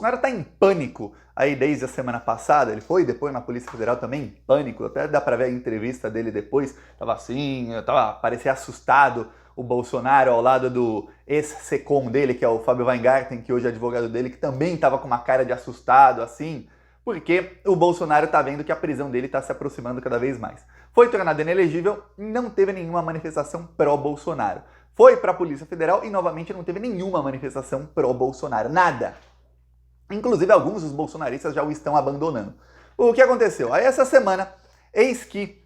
Bolsonaro está em pânico aí desde a semana passada. Ele foi depois na Polícia Federal também em pânico. Até dá para ver a entrevista dele depois. Tava assim, parecia assustado o Bolsonaro ao lado do ex-secom dele, que é o Fábio Weingarten, que hoje é advogado dele, que também estava com uma cara de assustado, assim, porque o Bolsonaro está vendo que a prisão dele está se aproximando cada vez mais. Foi tornado inelegível, não teve nenhuma manifestação pró-Bolsonaro. Foi para a Polícia Federal e novamente não teve nenhuma manifestação pró-Bolsonaro, nada. Inclusive alguns dos bolsonaristas já o estão abandonando. O que aconteceu? Aí essa semana, eis que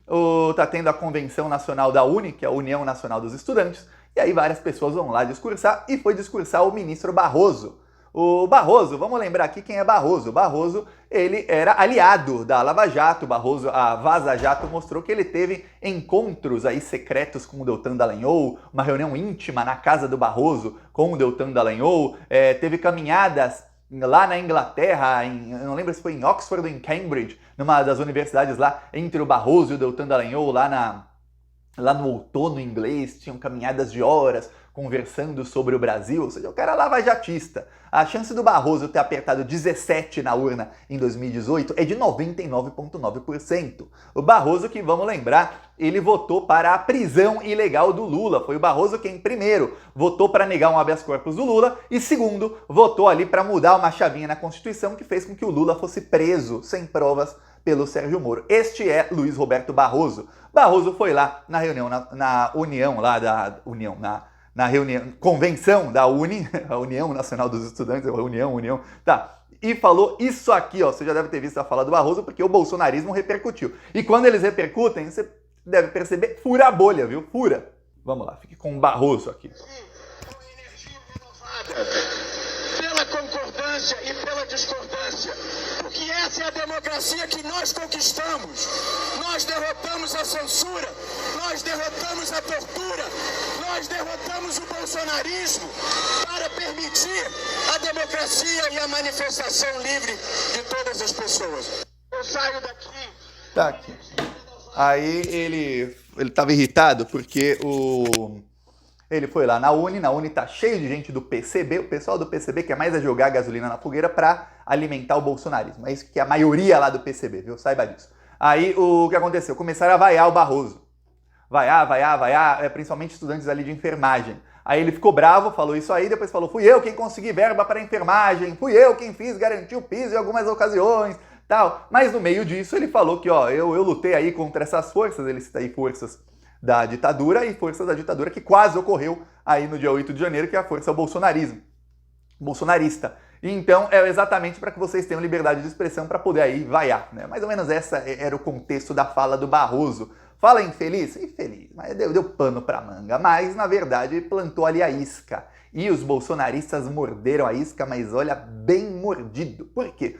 está tendo a Convenção Nacional da UNE, que é a União Nacional dos Estudantes, e aí várias pessoas vão lá discursar, e foi discursar o ministro Barroso. O Barroso, vamos lembrar aqui quem é Barroso. Barroso, ele era aliado da Lava Jato. Barroso, a Vaza Jato mostrou que ele teve encontros aí secretos com o Deltan Dallagnol, uma reunião íntima na casa do Barroso com o Deltan Dallagnol, teve caminhadas lá na Inglaterra, eu não lembro se foi em Oxford ou em Cambridge, numa das universidades lá, entre o Barroso e o Deltan Dallagnol, lá no outono inglês, tinham caminhadas de horas conversando sobre o Brasil, ou seja, o cara é lavajatista. A chance do Barroso ter apertado 17 na urna em 2018 é de 99,9%. O Barroso, que vamos lembrar, ele votou para a prisão ilegal do Lula. Foi o Barroso quem, primeiro, votou para negar um habeas corpus do Lula e, segundo, votou ali para mudar uma chavinha na Constituição que fez com que o Lula fosse preso sem provas pelo Sérgio Moro. Este é Luiz Roberto Barroso. Barroso foi lá na reunião, na união lá da União, na reunião, convenção da UNE, a União Nacional dos Estudantes, União, tá, e falou isso aqui, ó, você já deve ter visto a fala do Barroso, porque o bolsonarismo repercutiu. E quando eles repercutem, você deve perceber, fura a bolha, viu? Fura. Vamos lá, fique com o Barroso aqui. Com energia renovada, pela concordância e pela discordância, porque essa é a democracia que nós conquistamos. Nós derrotamos a censura, nós derrotamos a tortura, nós derrotamos o bolsonarismo para permitir a democracia e a manifestação livre de todas as pessoas. Eu saio daqui... Tá aqui. Aí ele estava irritado porque ele foi lá na UNE tá cheio de gente do PCB, o pessoal do PCB quer mais jogar gasolina na fogueira para alimentar o bolsonarismo. É isso que é a maioria lá do PCB, viu? Saiba disso. Aí o que aconteceu? Começaram a vaiar o Barroso. Vaiar, principalmente estudantes ali de enfermagem. Aí ele ficou bravo, falou isso aí, depois falou, fui eu quem consegui verba para enfermagem, fui eu quem fiz, garantiu o piso em algumas ocasiões, tal. Mas no meio disso ele falou que, ó, eu lutei aí contra essas forças, ele cita aí forças da ditadura e forças da ditadura que quase ocorreu aí no dia 8 de janeiro, que é a força bolsonarista. Então é exatamente para que vocês tenham liberdade de expressão para poder aí vaiar, né? Mais ou menos essa era o contexto da fala do Barroso. Fala infeliz? Infeliz, mas deu pano pra manga, mas na verdade plantou ali a isca. E os bolsonaristas morderam a isca, mas olha, bem mordido. Por quê?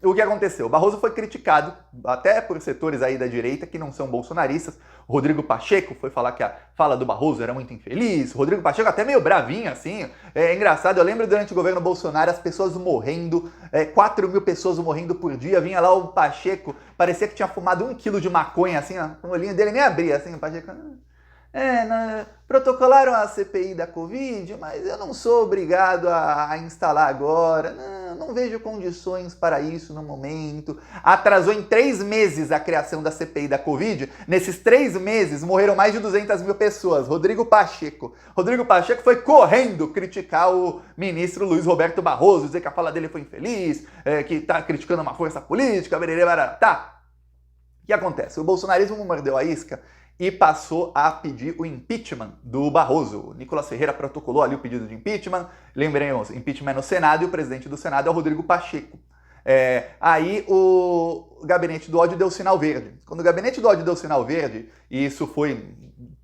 O que aconteceu? O Barroso foi criticado, até por setores aí da direita que não são bolsonaristas. O Rodrigo Pacheco foi falar que a fala do Barroso era muito infeliz. O Rodrigo Pacheco até meio bravinho, assim. É engraçado, eu lembro durante o governo Bolsonaro as pessoas morrendo, 4 mil pessoas morrendo por dia. Vinha lá o Pacheco, parecia que tinha fumado 1 quilo de maconha, assim, ó, o olhinho dele nem abria, assim, o Pacheco... protocolaram a CPI da Covid, mas eu não sou obrigado a instalar agora, não vejo condições para isso no momento. Atrasou em 3 meses a criação da CPI da Covid, nesses 3 meses morreram mais de 200 mil pessoas. Rodrigo Pacheco foi correndo criticar o ministro Luiz Roberto Barroso, dizer que a fala dele foi infeliz, que está criticando uma força política, tá. O que acontece? O bolsonarismo mordeu a isca e passou a pedir o impeachment do Barroso. O Nicolas Ferreira protocolou ali o pedido de impeachment. Lembremos, impeachment é no Senado e o presidente do Senado é o Rodrigo Pacheco. Aí o gabinete do ódio deu sinal verde. Quando o gabinete do ódio deu sinal verde, e isso foi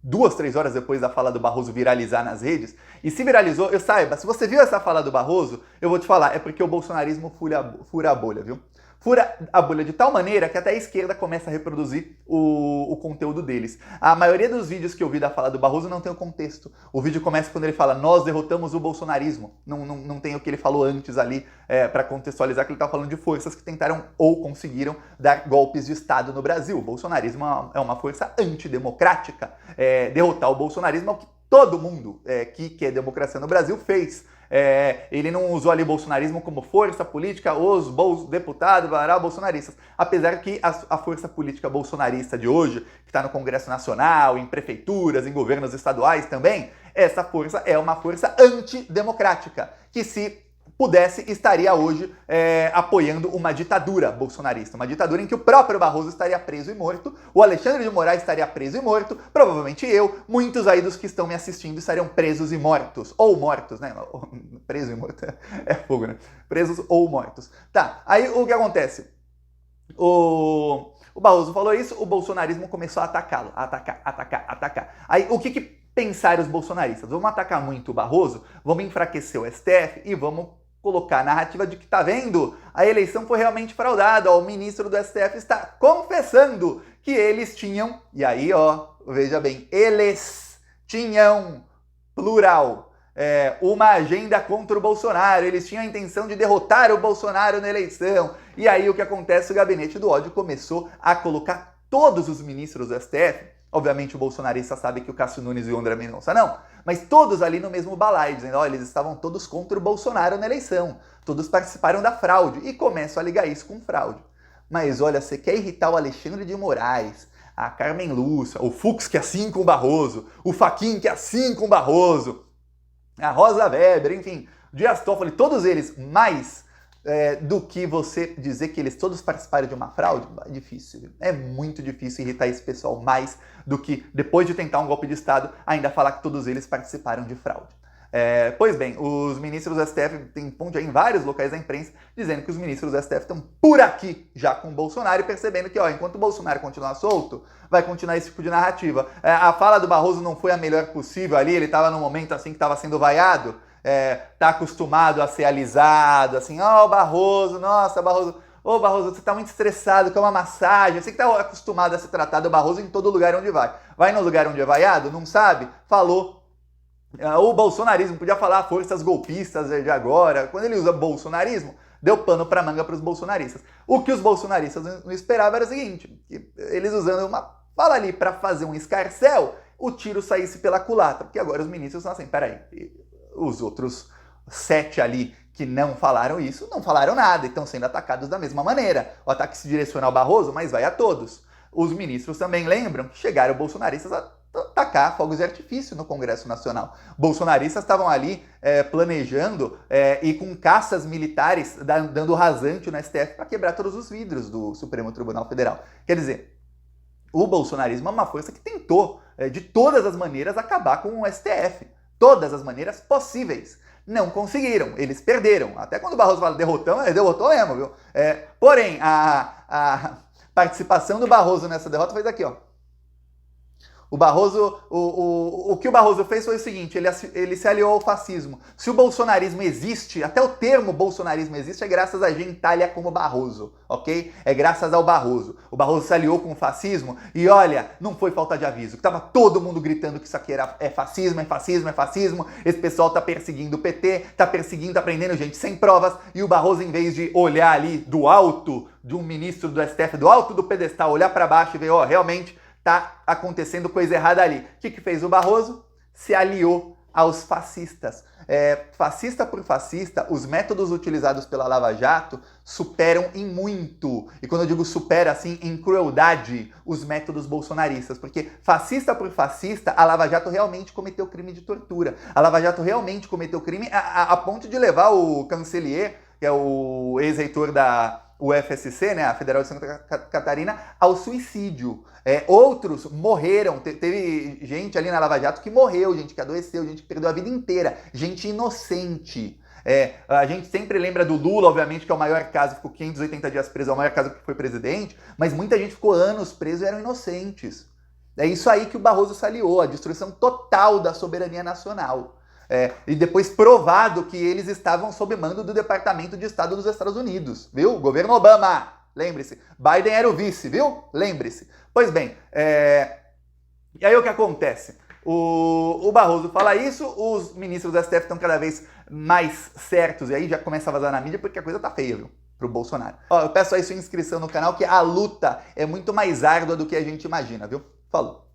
2, 3 horas depois da fala do Barroso viralizar nas redes, e se viralizou, saiba, se você viu essa fala do Barroso, eu vou te falar, é porque o bolsonarismo fura a bolha, viu? Fura a bolha de tal maneira que até a esquerda começa a reproduzir o conteúdo deles. A maioria dos vídeos que eu vi da fala do Barroso não tem o contexto. O vídeo começa quando ele fala, nós derrotamos o bolsonarismo. Não tem o que ele falou antes ali para contextualizar que ele está falando de forças que tentaram ou conseguiram dar golpes de Estado no Brasil. O bolsonarismo é uma força antidemocrática. Derrotar o bolsonarismo é o que todo mundo que quer democracia no Brasil fez. Ele não usou ali o bolsonarismo como força política, os deputados, bolsonaristas. Apesar que a força política bolsonarista de hoje, que está no Congresso Nacional, em prefeituras, em governos estaduais também, essa força é uma força antidemocrática, que se pudesse, estaria hoje apoiando uma ditadura bolsonarista. Uma ditadura em que o próprio Barroso estaria preso e morto, o Alexandre de Moraes estaria preso e morto, provavelmente eu, muitos aí dos que estão me assistindo estariam presos e mortos. Ou mortos, né? Preso e morto é fogo, né? Presos ou mortos. Tá, aí o que acontece? O Barroso falou isso, o bolsonarismo começou a atacá-lo. Atacar. Aí o que pensaram os bolsonaristas? Vamos atacar muito o Barroso, vamos enfraquecer o STF e vamos colocar a narrativa de que, tá vendo, a eleição foi realmente fraudada, o ministro do STF está confessando que eles tinham, e aí, veja bem, eles tinham, plural, uma agenda contra o Bolsonaro, eles tinham a intenção de derrotar o Bolsonaro na eleição, e aí o que acontece? O gabinete do ódio começou a colocar todos os ministros do STF, obviamente o bolsonarista sabe que o Cássio Nunes e o André Mendonça não, mas todos ali no mesmo balaio, dizendo, eles estavam todos contra o Bolsonaro na eleição, todos participaram da fraude, e começam a ligar isso com fraude. Mas olha, você quer irritar o Alexandre de Moraes, a Carmen Lúcia, o Fux que é assim com o Barroso, o Fachin que é assim com o Barroso, a Rosa Weber, enfim, Dias Toffoli, todos eles mais do que você dizer que eles todos participaram de uma fraude, é difícil. É muito difícil irritar esse pessoal mais do que, depois de tentar um golpe de Estado, ainda falar que todos eles participaram de fraude. Pois bem, os ministros do STF têm ponte aí em vários locais da imprensa dizendo que os ministros do STF estão por aqui já com o Bolsonaro e percebendo que, enquanto o Bolsonaro continuar solto, vai continuar esse tipo de narrativa. A fala do Barroso não foi a melhor possível ali, ele estava num momento assim que estava sendo vaiado, tá acostumado a ser alisado, assim, Barroso, nossa, Barroso, Barroso, você tá muito estressado, quer uma massagem, você que tá acostumado a ser tratado Barroso em todo lugar onde vai. Vai no lugar onde é vaiado, não sabe? Falou. O bolsonarismo, podia falar forças golpistas de agora, quando ele usa bolsonarismo, deu pano pra manga pros bolsonaristas. O que os bolsonaristas não esperavam era o seguinte, que eles usando uma fala ali pra fazer um escarcéu, o tiro saísse pela culatra, porque agora os ministros estão assim, peraí, os outros 7 ali que não falaram isso, não falaram nada e estão sendo atacados da mesma maneira. O ataque se direciona ao Barroso, mas vai a todos. Os ministros também lembram que chegaram bolsonaristas a atacar fogos de artifício no Congresso Nacional. Bolsonaristas estavam ali planejando e com caças militares dando rasante no STF para quebrar todos os vidros do Supremo Tribunal Federal. Quer dizer, o bolsonarismo é uma força que tentou, de todas as maneiras, acabar com o STF. Todas as maneiras possíveis. Não conseguiram, eles perderam. Até quando o Barroso fala derrotão, ele derrotou mesmo, viu? Porém, a participação do Barroso nessa derrota foi daqui, O Barroso, o que o Barroso fez foi o seguinte, ele se aliou ao fascismo. Se o bolsonarismo existe, até o termo bolsonarismo existe, é graças a gentalha como Barroso, ok? É graças ao Barroso. O Barroso se aliou com o fascismo e olha, não foi falta de aviso, que tava todo mundo gritando que isso aqui é fascismo, é fascismo, é fascismo, esse pessoal tá perseguindo o PT, tá prendendo gente sem provas, e o Barroso, em vez de olhar ali do alto de um ministro do STF, do alto do pedestal, olhar para baixo e ver, realmente, tá acontecendo coisa errada ali. O que fez o Barroso? Se aliou aos fascistas. Fascista por fascista, os métodos utilizados pela Lava Jato superam em muito, e quando eu digo supera, assim, em crueldade, os métodos bolsonaristas, porque fascista por fascista, a Lava Jato realmente cometeu crime de tortura. A Lava Jato realmente cometeu crime a ponto de levar o Cancelier, que é o ex-reitor da UFSC, né, a Federal de Santa Catarina, ao suicídio. Outros morreram, teve gente ali na Lava Jato que morreu, gente que adoeceu, gente que perdeu a vida inteira, gente inocente. A gente sempre lembra do Lula, obviamente, que é o maior caso, ficou 580 dias preso, é o maior caso que foi presidente, mas muita gente ficou anos preso e eram inocentes. É isso aí que o Barroso se aliou, a destruição total da soberania nacional. E depois provado que eles estavam sob mando do Departamento de Estado dos Estados Unidos, viu? Governo Obama, lembre-se. Biden era o vice, viu? Lembre-se. Pois bem, e aí o que acontece? O Barroso fala isso, os ministros do STF estão cada vez mais certos, e aí já começa a vazar na mídia porque a coisa tá feia, viu? Pro Bolsonaro. Eu peço aí sua inscrição no canal, que a luta é muito mais árdua do que a gente imagina, viu? Falou!